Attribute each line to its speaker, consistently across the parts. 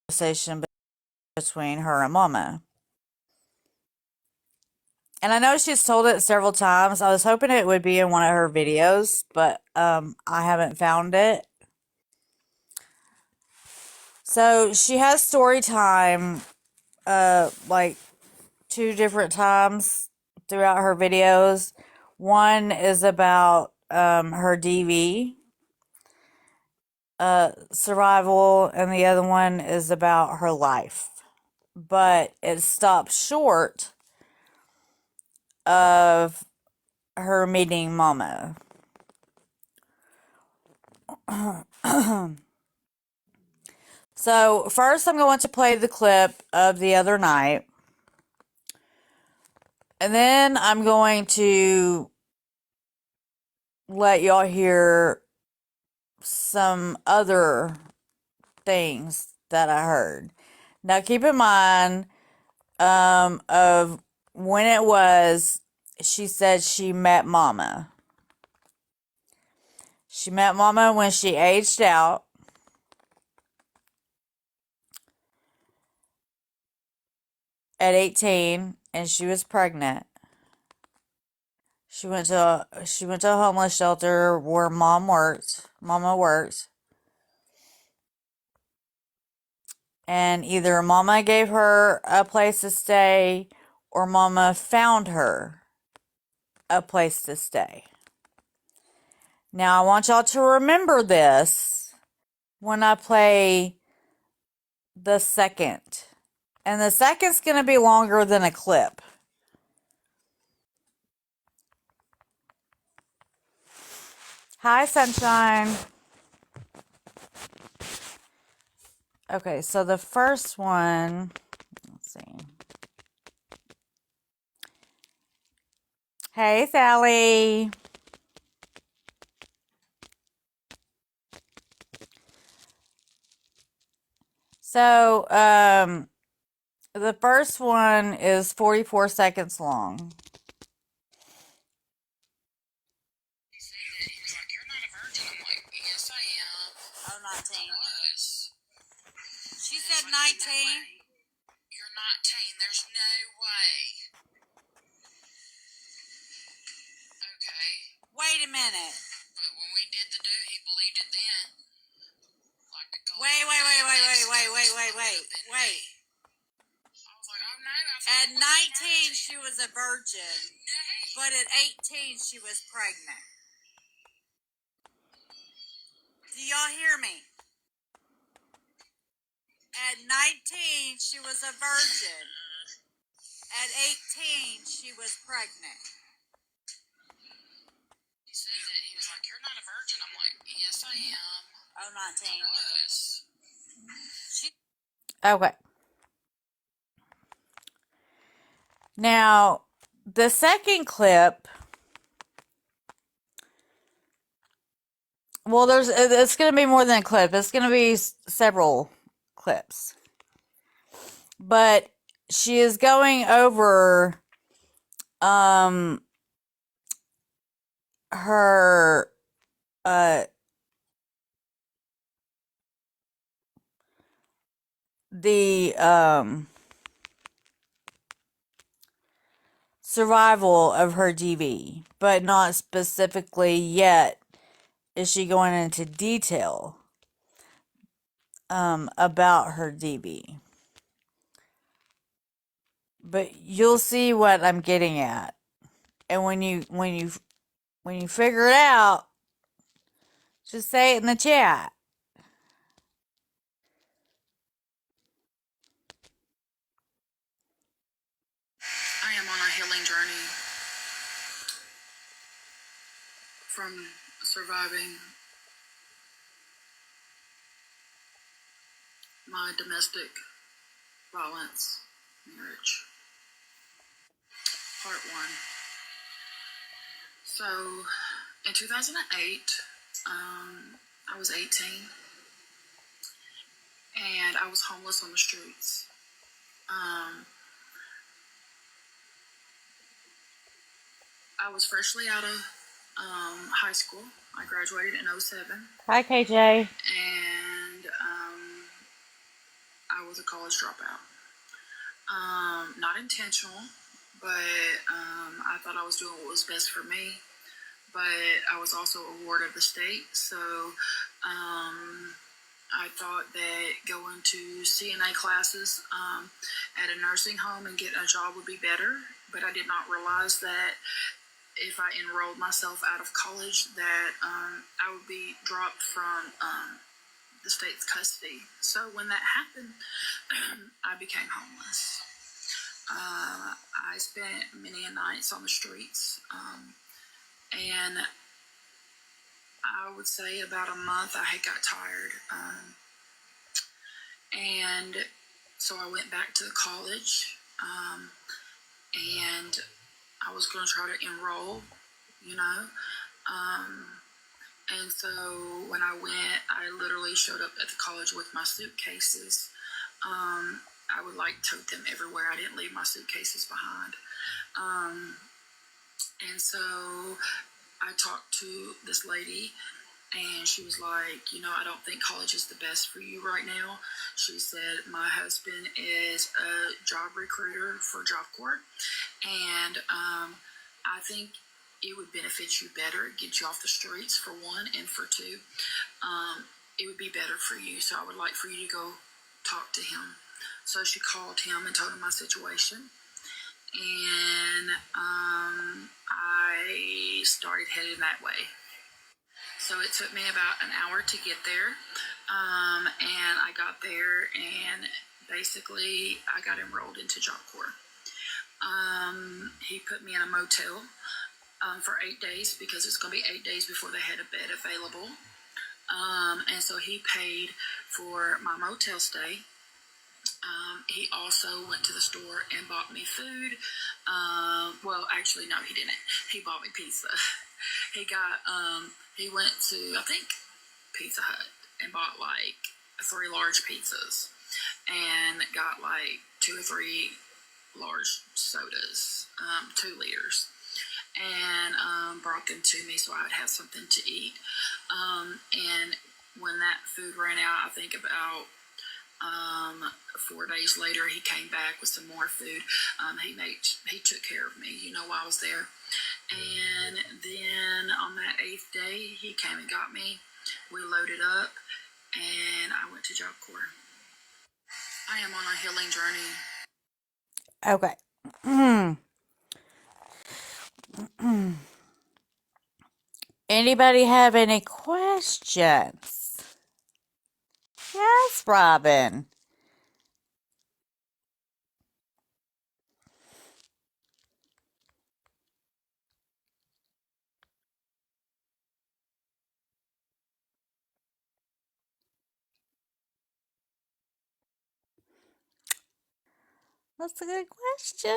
Speaker 1: conversation between her and Mama. And I know she's told it several times. I was hoping it would be in one of her videos, but I haven't found it. So she has story time like 2 different times throughout her videos. One is about her DV survival, and the other one is about her life. But it stops short of her meeting Mama. So first I'm going to play the clip of the other night. And then I'm going to let y'all hear some other things that I heard. Now keep in mind of when it was she said she met Mama. She met Mama when she aged out. At 18, and she was pregnant. She went to a homeless shelter where Mama worked. And either Mama gave her a place to stay or Mama found her a place to stay. Now I want y'all to remember this when I play the second. And the second's going to be longer than a clip. Hi, Sunshine. Okay, so the first one, let's see. Hey, Sally. So, the first one is 44 seconds long.
Speaker 2: He was like, "You're not a virgin." I'm like, "Yes, I am."
Speaker 1: Oh, 19.
Speaker 2: I was.
Speaker 1: She said 19.
Speaker 2: You're 19. There's no way. Okay.
Speaker 1: Wait a minute.
Speaker 2: But when we did the do, he believed it then. Like the gold.
Speaker 1: Wait.
Speaker 2: I was like, "Oh no."
Speaker 1: At 19, she was a virgin. But at 18, she was pregnant. Do y'all hear me? At 19, she was a virgin. At 18, she was pregnant.
Speaker 2: He said that. He was like, "You're not a virgin." I'm like, "Yes, I am."
Speaker 1: Oh, 19.
Speaker 2: I was.
Speaker 1: Okay. Now, the second clip, well, it's going to be more than a clip. It's going to be several clips. But she is going over her the survival of her DV, but not specifically yet is she going into detail about her DV. But you'll see what I'm getting at. And when you figure it out, just say it in the chat.
Speaker 2: I am on a healing journey from surviving my domestic violence marriage. Part 1. So, in 2008, I was 18, and I was homeless on the streets. I was freshly out of high school. I graduated in 07.
Speaker 1: Hi, KJ.
Speaker 2: And I was a college dropout. Not intentional, but I thought I was doing what was best for me. But I was also a ward of the state, so I thought that going to CNA classes at a nursing home and getting a job would be better. But I did not realize that if I enrolled myself out of college, that I would be dropped from the state's custody. So when that happened, I became homeless. I spent many nights on the streets, and I would say about a month I had got tired, and so I went back to the college, and I was going to try to enroll, you know. And so when I went, I literally showed up at the college with my suitcases. I would like tote them everywhere. I didn't leave my suitcases behind. And so I talked to this lady, and she was like, I don't think college is the best for you right now. She said, my husband is a job recruiter for Job Corps, and I think it would benefit you better, get you off the streets for one, and for two, it would be better for you. So I would like for you to go talk to him. So she called him and told him my situation. And I started heading that way. So it took me about an hour to get there. And I got there, and basically I got enrolled into Job Corps. He put me in a motel for 8 days, because it's going to be 8 days before they had a bed available. And so he paid for my motel stay. He also went to the store and bought me food. Well, actually, no, he didn't. He bought me pizza. He went to, I think, Pizza Hut and bought like 3 large pizzas and got like 2 or 3 large sodas, 2 liters, and brought them to me so I would have something to eat. And when that food ran out, I think about 4 days later, he came back with some more food. He took care of me, while I was there. And then on that 8th day, he came and got me. We loaded up, and I went to Job Corps. I am on a healing journey.
Speaker 1: Okay. Anybody have any questions? Yes, Robin. That's a good question.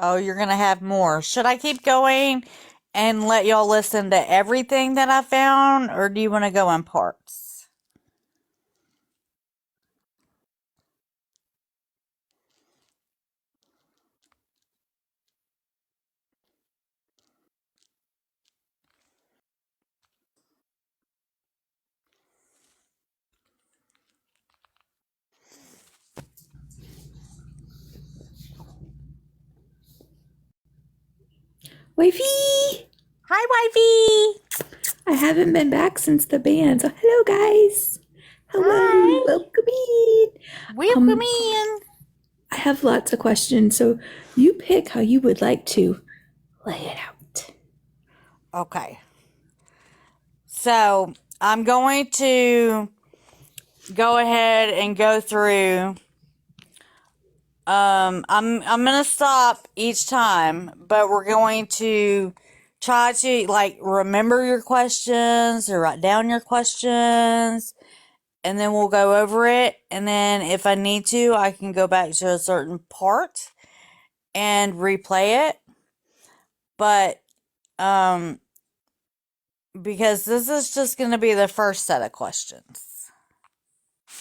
Speaker 1: Oh, you're going to have more. Should I keep going and let y'all listen to everything that I found, or do you want to go in parts?
Speaker 3: Wifey!
Speaker 1: Hi, wifey!
Speaker 3: I haven't been back since the band, so hello, guys. Hello,
Speaker 1: Hi.
Speaker 3: welcome in.
Speaker 1: Welcome in.
Speaker 3: I have lots of questions, so you pick how you would like to lay it out.
Speaker 1: Okay. So, I'm going to go ahead and go through. I'm gonna stop each time, but we're going to try to remember your questions or write down your questions, and then we'll go over it. And then if I need to, I can go back to a certain part and replay it. But because this is just going to be the first set of questions.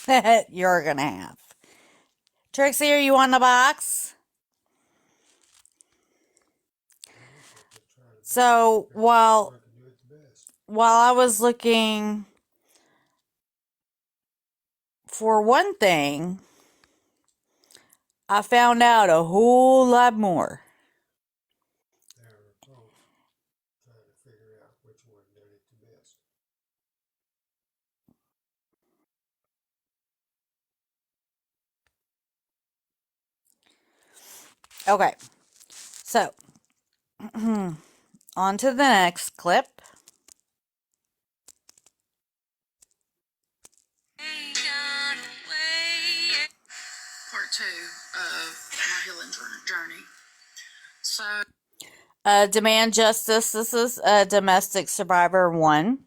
Speaker 1: that you're going to have. Trixie, are you on the box? So while I was looking for one thing, I found out a whole lot more. Okay, so on to the next clip.
Speaker 2: Part 2 of my healing journey. So,
Speaker 1: Demand Justice. This is Domestic Survivor 1.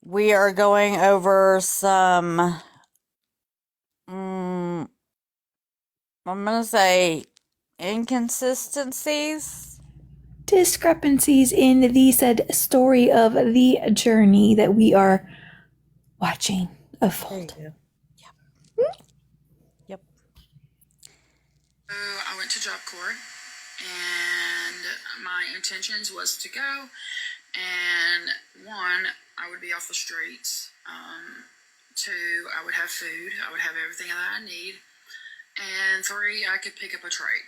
Speaker 1: We are going over some, I'm going to say, inconsistencies.
Speaker 3: Discrepancies in the said story of the journey that we are watching unfold.
Speaker 1: Yep.
Speaker 2: So I went to Job Corps, and my intentions was to go, and 1, I would be off the streets. 2, I would have food. I would have everything that I need. And 3, I could pick up a trade.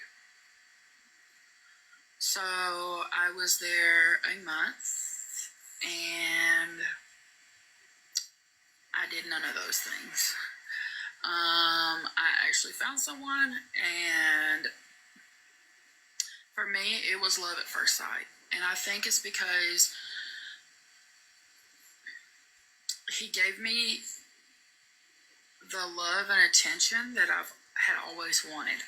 Speaker 2: So I was there a month, and I did none of those things. I actually found someone, and for me, it was love at first sight. And I think it's because he gave me the love and attention that I've had always wanted.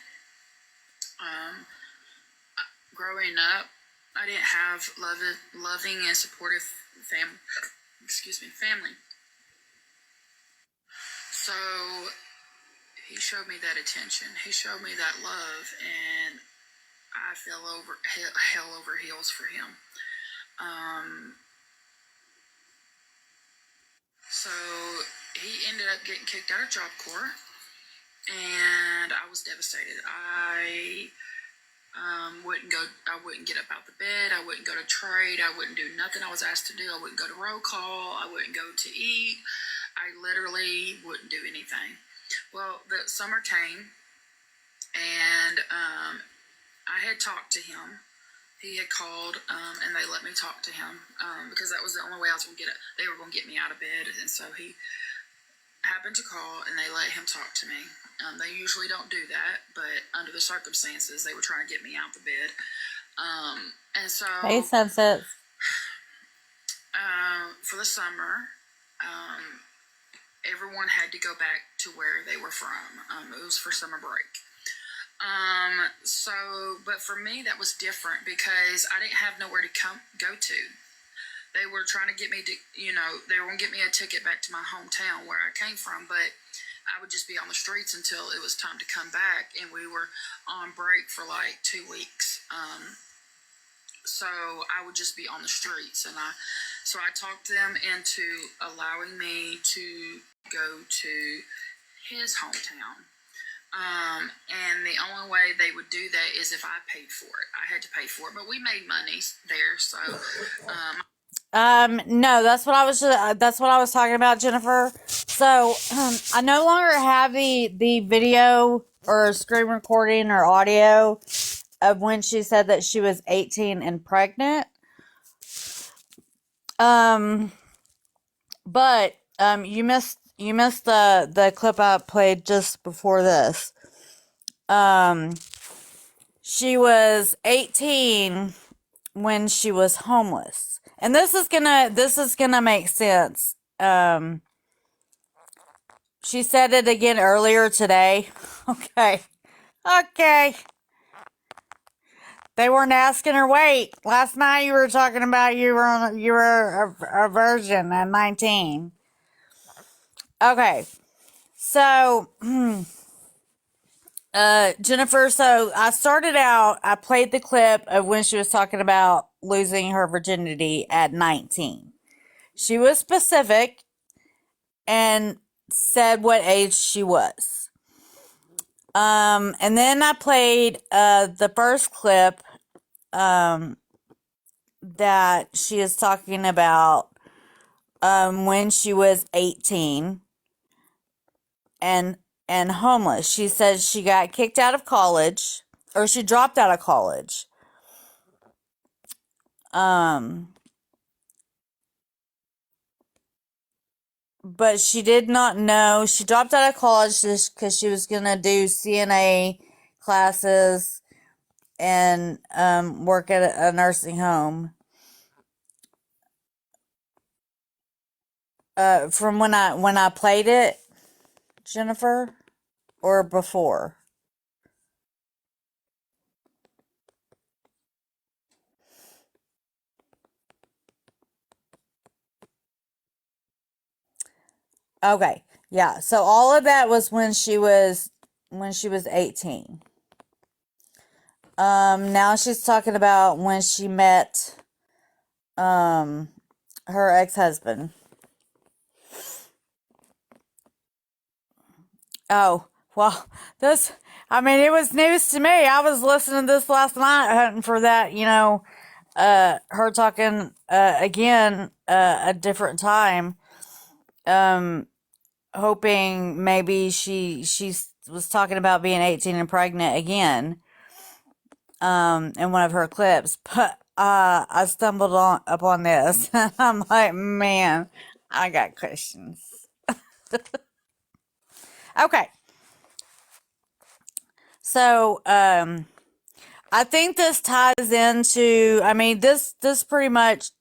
Speaker 2: Growing up, I didn't have loving and supportive family. Family. So he showed me that attention. He showed me that love, and I fell over hell over heels for him. So he ended up getting kicked out of Job Corps, and I was devastated. I wouldn't get up out the bed. I wouldn't go to trade. I wouldn't do nothing I was asked to do. I wouldn't go to roll call. I wouldn't go to eat. I literally wouldn't do anything. Well, the summer came, and I had talked to him. He had called, and they let me talk to him because that was the only way I was going to get it. They were going to get me out of bed, and so he happened to call, and they let him talk to me. They usually don't do that, but under the circumstances, they were trying to get me out of bed. And so,
Speaker 1: Hey, Sunset.
Speaker 2: for the summer, everyone had to go back to where they were from. It was for summer break. But for me, that was different because I didn't have nowhere to go to. They were trying to get me to, they were going to get me a ticket back to my hometown where I came from, but I would just be on the streets until it was time to come back, and we were on break for like 2 weeks. So I would just be on the streets, and so I talked them into allowing me to go to his hometown. And the only way they would do that is if I paid for it. I had to pay for it, but we made money there, so
Speaker 1: no, that's what I was talking about, Jennifer. So, I no longer have the video or screen recording or audio of when she said that she was 18 and pregnant. But you missed the clip I played just before this. She was 18 when she was homeless. And this is gonna make sense. She said it again earlier today. Okay. They weren't asking her weight. Last night you were talking about you were a virgin at 19. Okay. So, Jennifer, so I played the clip of when she was talking about losing her virginity at 19. She was specific. and said what age she was. And then I played the first clip that she is talking about when she was 18 and homeless. She said she got kicked out of college, or she dropped out of college. But she did not know. She dropped out of college because she was gonna do CNA classes and work at a nursing home. From when I played it, Jennifer, or before. Okay, yeah. So all of that was when she was 18. Now she's talking about when she met her ex-husband. Oh, well, it was news to me. I was listening to this last night, hunting for that, her talking, again, a different time, hoping maybe she was talking about being 18 and pregnant again, in one of her clips, but, I stumbled upon this. I'm like, man, I got questions. Okay. So, I think this ties into, this pretty much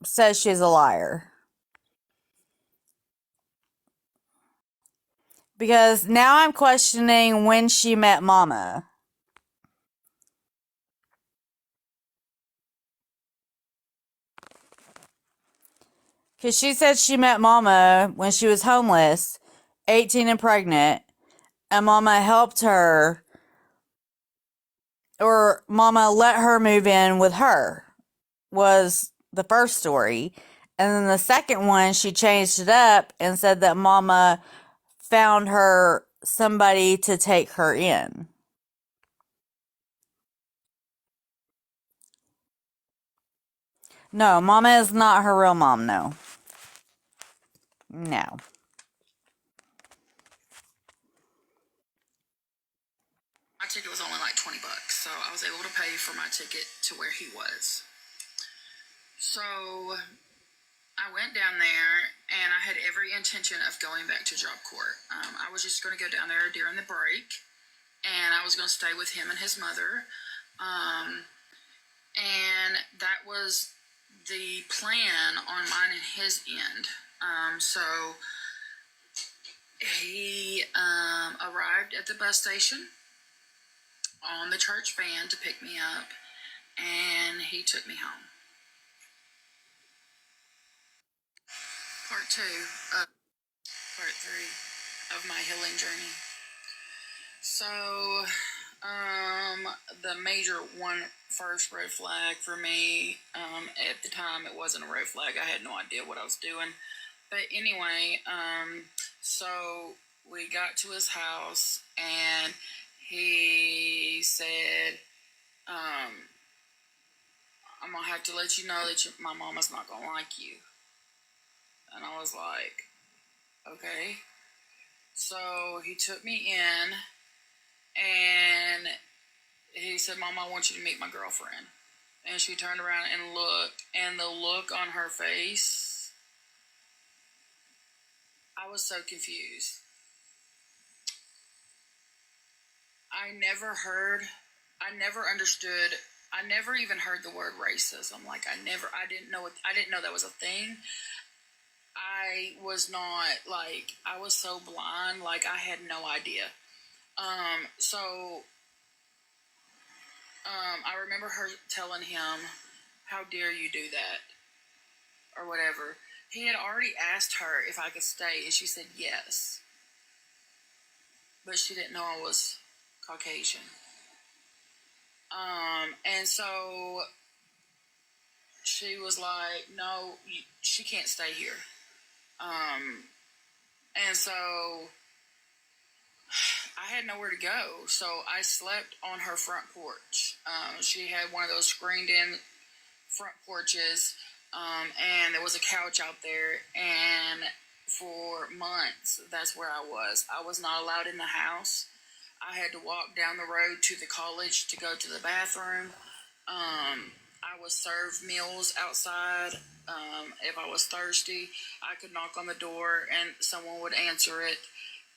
Speaker 1: says she's a liar. Because now I'm questioning when she met Mama. Because she said she met Mama when she was homeless, 18 and pregnant, and Mama helped her, or Mama let her move in with her, was the first story. And then the second one, she changed it up and said that Mama found her somebody to take her in. No, Mama is not her real mom, no. No.
Speaker 2: My ticket was only like $20, so I was able to pay for my ticket to where he was. So I went down there, and I had every intention of going back to job court. I was just going to go down there during the break, and I was going to stay with him and his mother. And that was the plan on mine and his end. So he arrived at the bus station on the church van to pick me up, and he took me home. Part 2 of part 3 of my healing journey. So, the major first red flag for me, at the time, it wasn't a red flag. I had no idea what I was doing. But anyway, so we got to his house, and he said, I'm going to have to let you know that my mama's not going to like you. And I was like, okay. So he took me in, and he said, Mom, I want you to meet my girlfriend. And she turned around and looked, and the look on her face, I was so confused. I never understood, I never even heard the word racism. Like, I didn't know that was a thing. I was not, like, I was so blind, like, I had no idea. I remember her telling him, how dare you do that? Or whatever. He had already asked her if I could stay, and she said yes. But she didn't know I was Caucasian. And so she was like, no, she can't stay here. And so I had nowhere to go. So I slept on her front porch. She had one of those screened in front porches, and there was a couch out there. And for months, that's where I was. I was not allowed in the house. I had to walk down the road to the college to go to the bathroom. I was served meals outside. If I was thirsty, I could knock on the door and someone would answer it,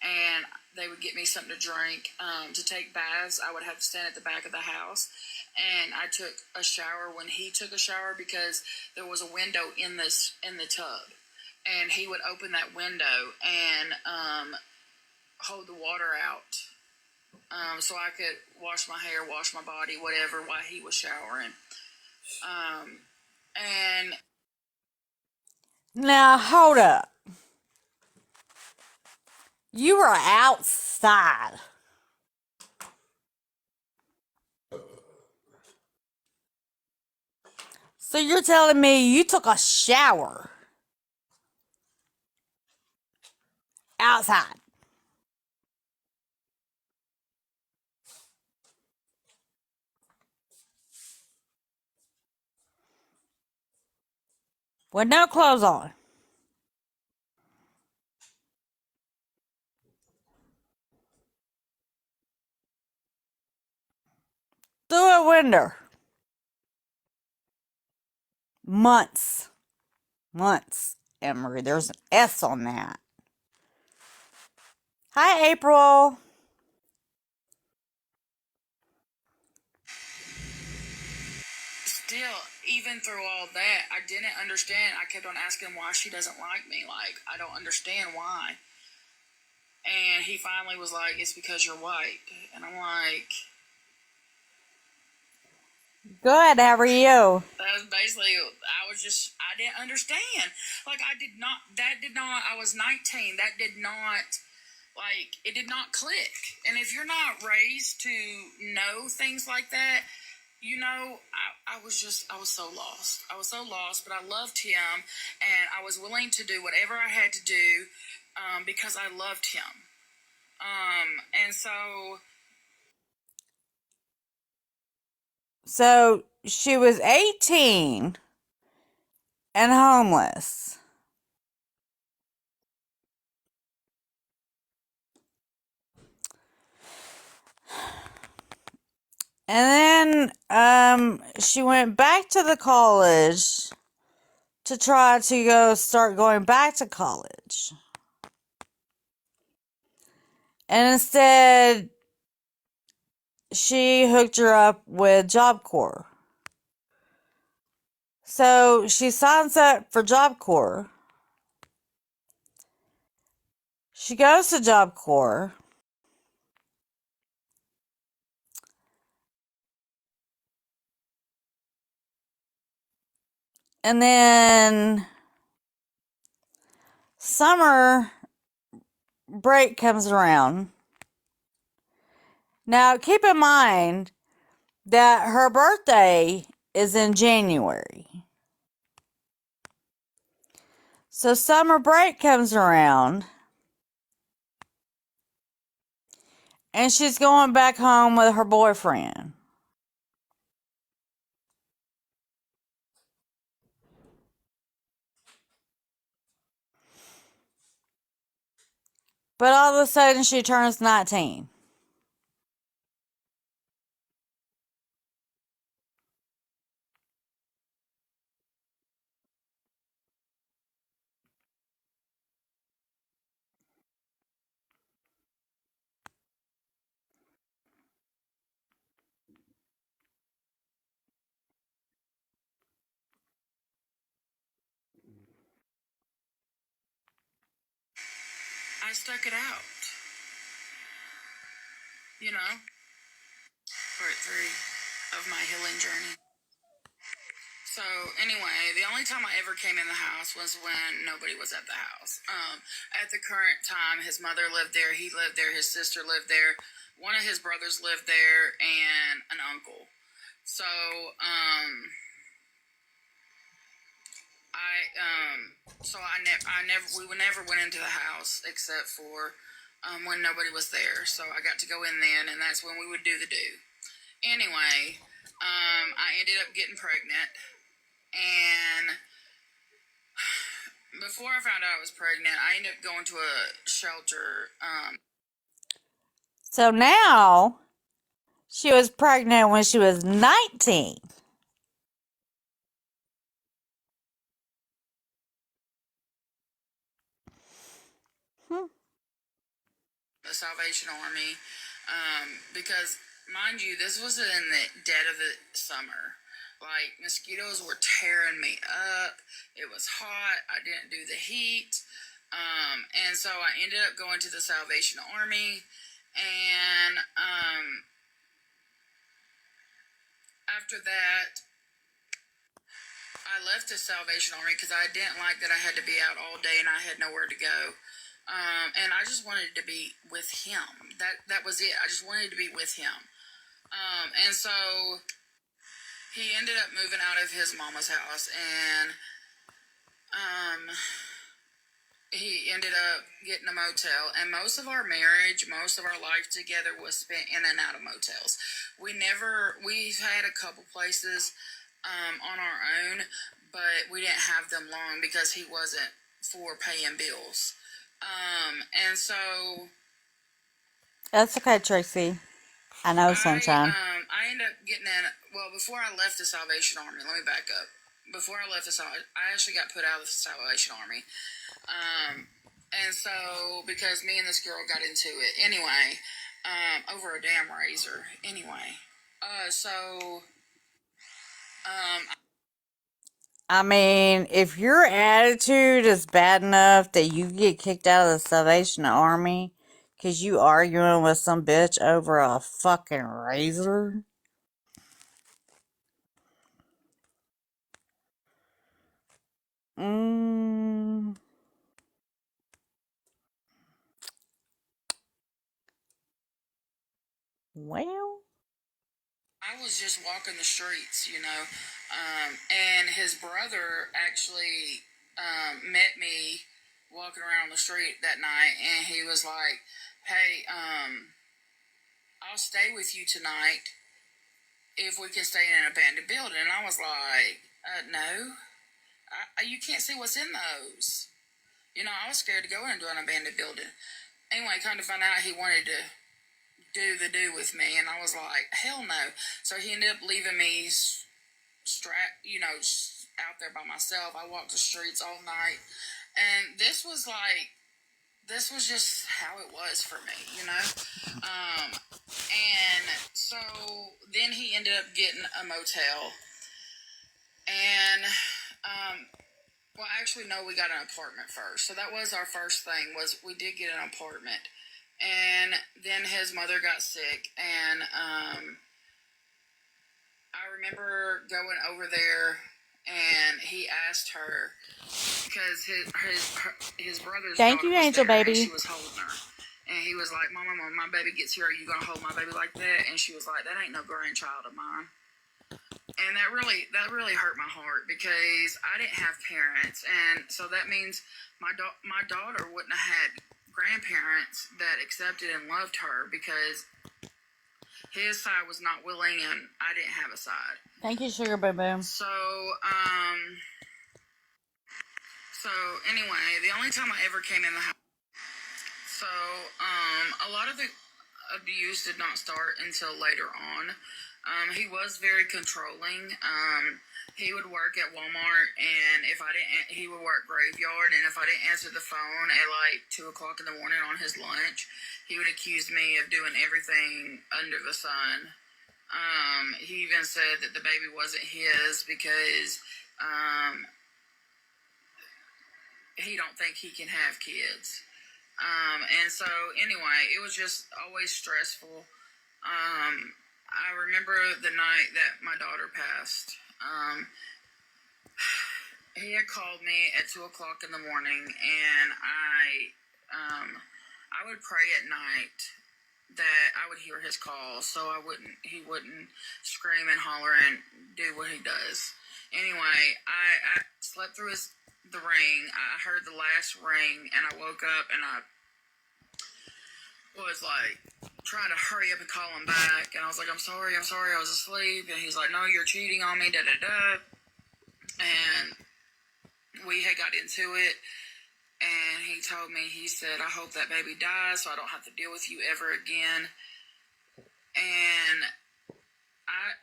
Speaker 2: and they would get me something to drink. To take baths, I would have to stand at the back of the house, and I took a shower when he took a shower because there was a window in the tub, and he would open that window and hold the water out. So I could wash my hair, wash my body, whatever, while he was showering. And
Speaker 1: Now, hold up. You were outside. So you're telling me you took a shower outside? With no clothes on? Through a window? Months. Months, Emery. There's an S on that. Hi, April.
Speaker 2: still, even through all that, I didn't understand. I kept on asking why she doesn't like me. Like, I don't understand why. And he finally was like, it's because you're white. And I'm like,
Speaker 1: Good, how are you?
Speaker 2: that was basically, I didn't understand. Like, I was 19. That did not, like, it did not click. And if you're not raised to know things like that, I was so lost. I was so lost, but I loved him, and I was willing to do whatever I had to do because I loved him. And so
Speaker 1: So she was 18 and homeless. And then she went back to the college to try to start going back to college. And instead, she hooked her up with Job Corps. So she signs up for Job Corps. She goes to Job Corps. And then summer break comes around. Now, keep in mind that her birthday is in January. So summer break comes around, and she's going back home with her boyfriend. But all of a sudden, she turns 19.
Speaker 2: I stuck it out, part three of my healing journey. So anyway, the only time I ever came in the house was when nobody was at the house. At the current time, his mother lived there, he lived there, his sister lived there, one of his brothers lived there, and an uncle. So we never went into the house except for when nobody was there. So I got to go in then, and that's when we would do the do. Anyway, I ended up getting pregnant, and before I found out I was pregnant, I ended up going to a shelter.
Speaker 1: So now she was pregnant when she was 19.
Speaker 2: The Salvation Army, because, mind you, this was in the dead of the summer. Like, mosquitoes were tearing me up. It was hot. I didn't do the heat. And so I ended up going to the Salvation Army. And after that, I left the Salvation Army because I didn't like that I had to be out all day and I had nowhere to go. And I just wanted to be with him. That was it. I just wanted to be with him. And so he ended up moving out of his mama's house, and he ended up getting a motel. And most of our marriage, most of our life together was spent in and out of motels. We've had a couple places on our own, but we didn't have them long because he wasn't for paying bills. And so
Speaker 1: That's okay, Tracy. I know, sunshine.
Speaker 2: I ended up getting in. Well, before I left the Salvation Army, let me back up. Before I left I actually got put out of the Salvation Army. And so, because me and this girl got into it. Anyway, over a damn razor. Anyway.
Speaker 1: I mean, if your attitude is bad enough that you get kicked out of the Salvation Army because you arguing with some bitch over a fucking razor. Well,
Speaker 2: I was just walking the streets, and his brother actually met me walking around the street that night, and he was like, "Hey, I'll stay with you tonight if we can stay in an abandoned building." And I was like, "No, you can't see what's in those." I was scared to go into an abandoned building. Anyway, kind of found out he wanted to do the do with me, and I was like, hell no. So he ended up leaving me out there by myself. I walked the streets all night, and this was just how it was for me. And so then he ended up getting a motel, and well, actually, no, we got an apartment first. So that was our first thing, was we did get an apartment. And then his mother got sick, and I remember going over there, and he asked her, because his brother's
Speaker 1: thank
Speaker 2: daughter
Speaker 1: you,
Speaker 2: was
Speaker 1: Angel
Speaker 2: there, and
Speaker 1: Baby.
Speaker 2: she was holding her. And he was like, Mama, when my baby gets here, are you going to hold my baby like that? And she was like, that ain't no grandchild of mine. And that really hurt my heart, because I didn't have parents, and so that means my daughter wouldn't have had grandparents that accepted and loved her, because his side was not willing and I didn't have a side.
Speaker 1: Thank you, Sugar Boo Boo.
Speaker 2: So anyway, the only time I ever came in the house. So a lot of the abuse did not start until later on. He was very controlling. He would work at Walmart, and he would work graveyard, and if I didn't answer the phone at like 2 o'clock in the morning on his lunch, he would accuse me of doing everything under the sun. He even said that the baby wasn't his because he don't think he can have kids. And so anyway, it was just always stressful. I remember the night that my daughter passed. He had called me at 2 o'clock in the morning, and I would pray at night that I would hear his calls, so he wouldn't scream and holler and do what he does. Anyway, I slept through the ring. I heard the last ring, and I woke up, and I was like trying to hurry up and call him back, and I was like, I'm sorry, I was asleep. And he's like, no, you're cheating on me, da da da. And we had got into it, and he told me, he said, I hope that baby dies so I don't have to deal with you ever again. And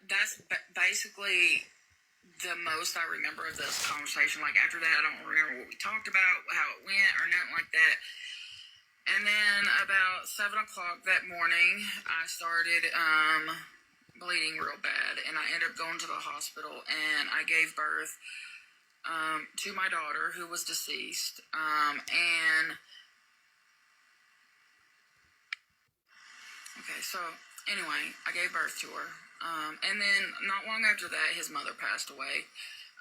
Speaker 2: that's basically the most I remember of this conversation. Like, after that, I don't remember what we talked about, how it went, or nothing like that. And then about 7 o'clock that morning, I started bleeding real bad, and I ended up going to the hospital, and I gave birth to my daughter, who was deceased. Okay, so anyway, I gave birth to her. And then not long after that, his mother passed away.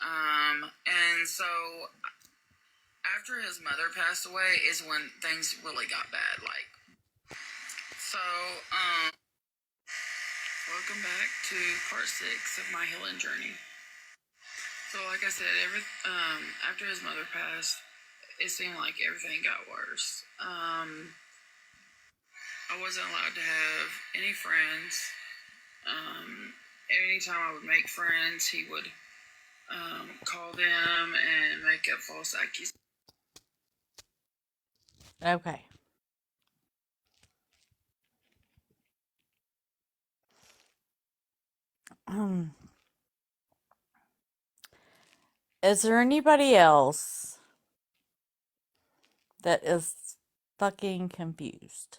Speaker 2: And so after his mother passed away is when things really got bad. So, welcome back to part 6 of my healing journey. So, like I said, after his mother passed, it seemed like everything got worse. I wasn't allowed to have any friends. Anytime I would make friends, he would call them and make up false accusations.
Speaker 1: Okay. Is there anybody else that is fucking confused?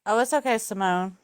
Speaker 1: Oh, it's okay, Simone.